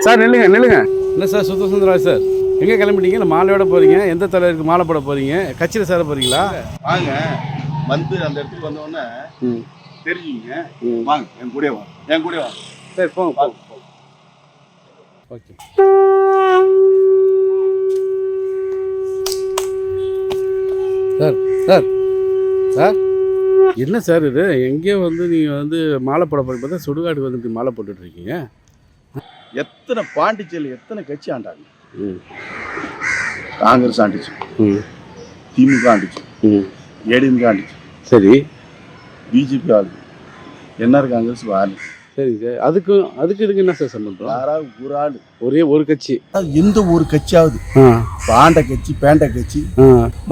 Sir நில்லுங்க நில்லுங்க. என்ன சார் சுந்தரராஜ் சார், எங்கே கிளம்பிட்டீங்க? இல்லை மாலையோட போகிறீங்க? எந்த தலைவருக்கு மாலை போட போகிறீங்க? கட்சியில் சேர போகிறீங்களா? வாங்க, வந்து அந்த இடத்துக்கு வந்தோடனே தெரிஞ்சுங்க. வாங்க, என் கூட வாங்க, என் கூட வாங்க. சரி போங்க போங்க. Okay sir. சார் சார் என்ன சார் இது? எங்கேயோ வந்து நீங்கள் வந்து மாலை போட போகிறீங்க, பார்த்தா சுடுகாட்டுக்கு வந்து இப்படி மாலை போட்டுட்ருக்கீங்க. எத்தனை பாண்டிச்சேரி எத்தனை கட்சி ஆண்டாங்க. காங்கிரஸ் ஆண்டுச்சு, திமுக ஆண்டுச்சு, ஏடிஎம்கே ஆண்டுச்சு, சரி பிஜேபி ஆளு, என்ஆர் காங்கிரஸ் ஆளு. சரி சார், அதுக்கு இதுக்கு என்ன சார் சம்பந்தம்? யாராவது ஒரு ஆளு, ஒரே ஒரு கட்சி, எந்த ஒரு கட்சியாவது பாண்ட கட்சி பேண்ட கட்சி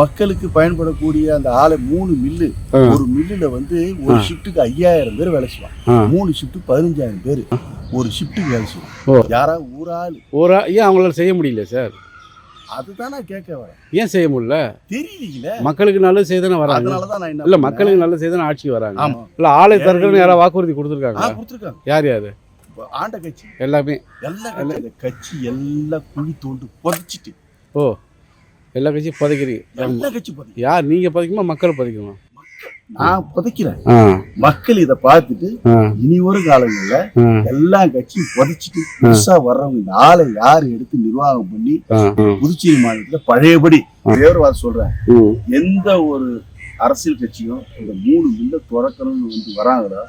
மக்களுக்கு பயன்படக்கூடிய அந்த ஆளை 3 மில்லு, ஒரு மில்லுல வந்து ஒரு ஷிஃப்ட்டுக்கு 5000 பேர் வேலை செய்வான். 3 ஷிஃப்ட் 15000 பேர் ஒரு ஷிஃப்ட்டுக்கு வேலை செய்வான். யாராவது ஒரு ஆள் ஏன் அவங்களால செய்ய முடியல சார்? அதுதான் நான் கேட்க வரேன். ஏன் செய்ய முடியல? தெரியல. மக்களுக்கு நல்லது செய்தானே வராங்க. அதனாலதான் நான் இல்ல மக்களுக்கு நல்லது செய்தானே ஆட்சிக்கு வராங்க. இல்ல ஆளை தருகன்னு யாராவது வாக்குறுதி கொடுத்துருக்காங்க? யார் ஆண்ட கட்சி எல்லாமே கட்சி எல்லாம் குழி தோண்டு புதைச்சிட்டு. ஓ, எல்லா கட்சியும் புதைக்கிறீங்க? எல்லா கட்சி யார்? நீங்க புதைக்குமா மக்கள் புதைக்குமா? நான் புதைக்கிறேன். மக்கள் இதை பார்த்துட்டு இனி ஒரு காலங்கள்ல எல்லா கட்சியும் புதைச்சிட்டு புதுசா வர்றவங்க இந்த ஆளை யாரு எடுத்து நிர்வாகம் பண்ணி புதுச்சேரி மாநிலத்துல பழையபடி வேறுவாத சொல்றேன், எந்த ஒரு அரசியல் கட்சியும் இந்த 3 மில்ல துறக்கணும்னு வந்து வராங்களோ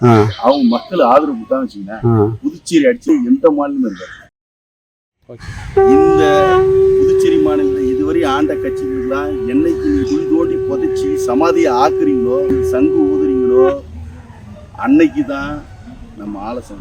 அவங்க மக்கள் ஆதரவு கொடுத்தான்னு வச்சுக்கோங்க, புதுச்சேரி அடிச்சு எந்த மாநிலமும் இருக்காது. இந்த புதுச்சேரி மாநிலத்தில் இதுவரை ஆண்ட கட்சிகள்லாம் என்னைக்கு நீ குழி தோண்டி புதைச்சி சமாதியை ஆக்குறீங்களோ, சங்கு ஊதுறீங்களோ, அன்னைக்கு தான் நம்ம ஆலோசனை